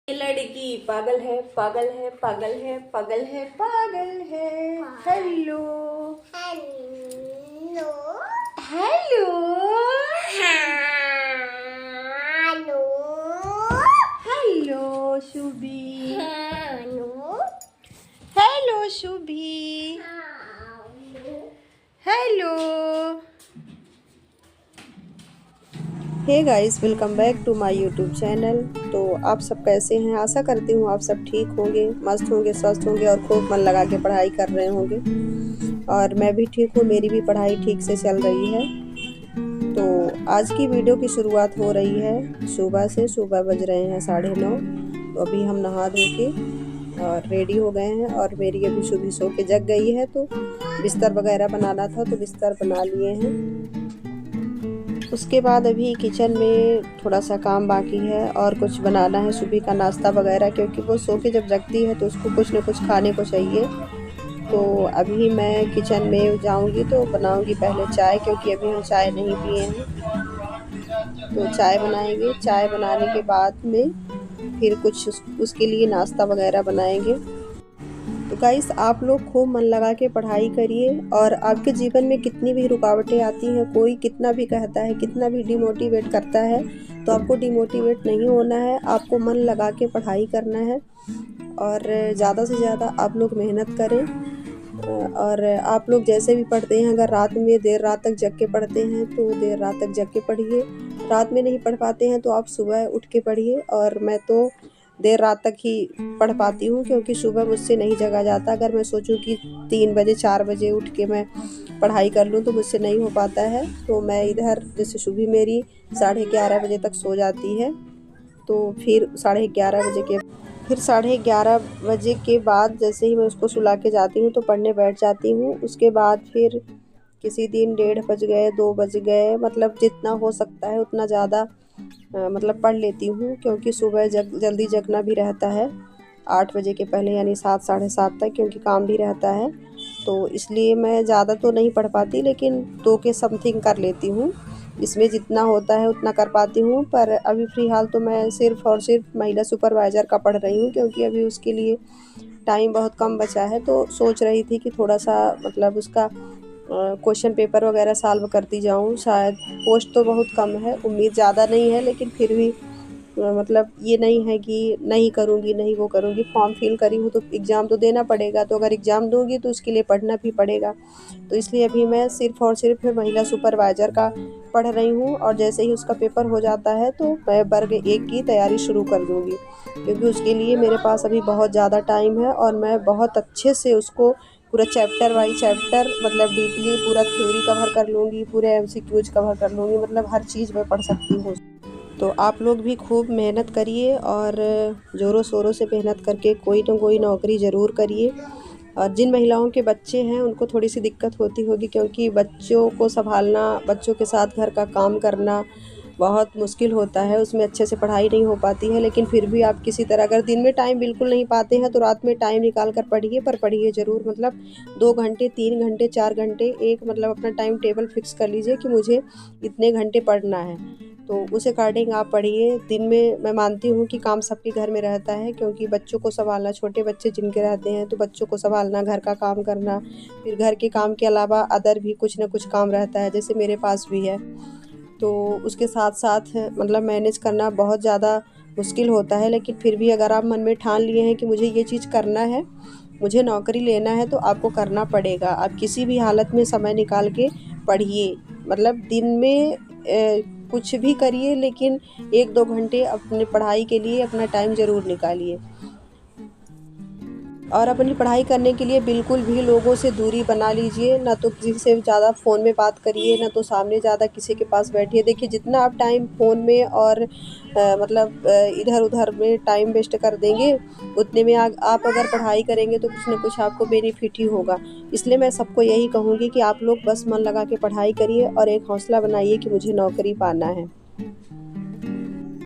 ये लड़की पागल है पागल है पागल है पागल है पागल है। Hello hello hello hello hello Shubhi hello hello Shubhi hello. Hey guys, welcome back to my YouTube channel. तो आप सब कैसे हैं? आशा करती हूँ आप सब ठीक होंगे, मस्त होंगे, स्वस्थ होंगे और खूब मन लगा के पढ़ाई कर रहे होंगे। और मैं भी ठीक हूँ, मेरी भी पढ़ाई ठीक से चल रही है। तो आज की वीडियो की शुरुआत हो रही है सुबह से। सुबह बज रहे हैं 9:30। तो अभी हम नहा धो के और रेडी हो गए हैं और मेरी अभी शुभी सो के जग गई है। तो बिस्तर वगैरह बनाना था तो बिस्तर बना लिए हैं। उसके बाद अभी किचन में थोड़ा सा काम बाकी है और कुछ बनाना है सुबह का नाश्ता वगैरह, क्योंकि वो सो के जब जगती है तो उसको कुछ न कुछ खाने को चाहिए। तो अभी मैं किचन में जाऊंगी तो बनाऊंगी पहले चाय, क्योंकि अभी हम चाय नहीं पिए हैं। तो चाय बनाएंगे, चाय बनाने के बाद में फिर कुछ उसके लिए नाश्ता वगैरह बनाएंगे। तो गाइस, आप लोग खूब मन लगा के पढ़ाई करिए। और आपके जीवन में कितनी भी रुकावटें आती हैं, कोई कितना भी कहता है, कितना भी डिमोटिवेट करता है, तो आपको डिमोटिवेट नहीं होना है। आपको मन लगा के पढ़ाई करना है और ज़्यादा से ज़्यादा आप लोग मेहनत करें। और आप लोग जैसे भी पढ़ते हैं, अगर रात में देर रात तक जग के पढ़ते हैं तो देर रात तक जग के पढ़िए। रात में नहीं पढ़ पाते हैं तो आप सुबह उठ के पढ़िए। और मैं तो देर रात तक ही पढ़ पाती हूँ, क्योंकि सुबह मुझसे नहीं जगा जाता। अगर मैं सोचूं कि 3 बजे 4 बजे उठ के मैं पढ़ाई कर लूँ तो मुझसे नहीं हो पाता है। तो मैं इधर जैसे सुबह मेरी 11:30 बजे तक सो जाती है, तो फिर 11:30 बजे के बाद जैसे ही मैं उसको सुला के जाती हूँ तो पढ़ने बैठ जाती हूँ। उसके बाद फिर किसी दिन 1:30 बज गए, 2 बज गए, मतलब जितना हो सकता है उतना ज़्यादा मतलब पढ़ लेती हूँ, क्योंकि सुबह जल्दी जगना भी रहता है 8 बजे के पहले, यानी 7 साढ़े 7 तक, क्योंकि काम भी रहता है। तो इसलिए मैं ज़्यादा तो नहीं पढ़ पाती, लेकिन 2 के समथिंग कर लेती हूँ। इसमें जितना होता है उतना कर पाती हूँ। पर अभी फ़िलहाल तो मैं सिर्फ़ और सिर्फ महिला सुपरवाइज़र का पढ़ रही हूँ, क्योंकि अभी उसके लिए टाइम बहुत कम बचा है। तो सोच रही थी कि थोड़ा सा मतलब उसका क्वेश्चन पेपर वगैरह सॉल्व करती जाऊँ। शायद पोस्ट तो बहुत कम है, उम्मीद ज़्यादा नहीं है, लेकिन फिर भी मतलब ये नहीं है कि नहीं करूँगी, नहीं वो करूँगी। फॉर्म फिल करी हूँ तो एग्ज़ाम तो देना पड़ेगा, तो अगर एग्ज़ाम दूँगी तो उसके लिए पढ़ना भी पड़ेगा। तो इसलिए अभी मैं सिर्फ़ और सिर्फ महिला सुपरवाइज़र का पढ़ रही हूँ। और जैसे ही उसका पेपर हो जाता है तो मैं वर्ग 1 की तैयारी शुरू कर दूँगी, क्योंकि उसके लिए मेरे पास अभी बहुत ज़्यादा टाइम है। और मैं बहुत अच्छे से उसको पूरा चैप्टर बाई चैप्टर, मतलब डीपली पूरा थ्योरी कवर कर लूँगी, पूरे एमसीक्यूज कवर कर लूँगी, मतलब हर चीज़ मैं पढ़ सकती हूँ। तो आप लोग भी खूब मेहनत करिए और ज़ोरों शोरों से मेहनत करके कोई ना कोई नौकरी ज़रूर करिए। और जिन महिलाओं के बच्चे हैं उनको थोड़ी सी दिक्कत होती होगी, क्योंकि बच्चों को संभालना, बच्चों के साथ घर का काम करना बहुत मुश्किल होता है। उसमें अच्छे से पढ़ाई नहीं हो पाती है। लेकिन फिर भी आप किसी तरह, अगर दिन में टाइम बिल्कुल नहीं पाते हैं तो रात में टाइम निकाल कर पढ़िए, पर पढ़िए ज़रूर। मतलब 2 घंटे, 3 घंटे, 4 घंटे, एक मतलब अपना टाइम टेबल फिक्स कर लीजिए कि मुझे इतने घंटे पढ़ना है। तो उस अकॉर्डिंग आप पढ़िए। दिन में मैं मानती हूँ कि काम सबके घर में रहता है, क्योंकि बच्चों को संभालना, छोटे बच्चे जिनके रहते हैं तो बच्चों को संभालना, घर का काम करना, फिर घर के काम के अलावा अदर भी कुछ ना कुछ काम रहता है, जैसे मेरे पास भी है। तो उसके साथ साथ मतलब मैनेज करना बहुत ज़्यादा मुश्किल होता है। लेकिन फिर भी अगर आप मन में ठान लिए हैं कि मुझे ये चीज़ करना है, मुझे नौकरी लेना है, तो आपको करना पड़ेगा। आप किसी भी हालत में समय निकाल के पढ़िए। मतलब दिन में कुछ भी करिए, लेकिन 1-2 घंटे अपने पढ़ाई के लिए अपना टाइम ज़रूर निकालिए। और अपनी पढ़ाई करने के लिए बिल्कुल भी लोगों से दूरी बना लीजिए। ना तो किसी से ज़्यादा फ़ोन में बात करिए, ना तो सामने ज़्यादा किसी के पास बैठिए। देखिए, जितना आप टाइम फ़ोन में और मतलब इधर-उधर में टाइम वेस्ट कर देंगे, उतने में आप अगर पढ़ाई करेंगे तो कुछ ना कुछ आपको बेनिफिट ही होगा। इसलिए मैं सबको यही कहूँगी कि आप लोग बस मन लगा के पढ़ाई करिए और एक हौसला बनाइए कि मुझे नौकरी पाना है।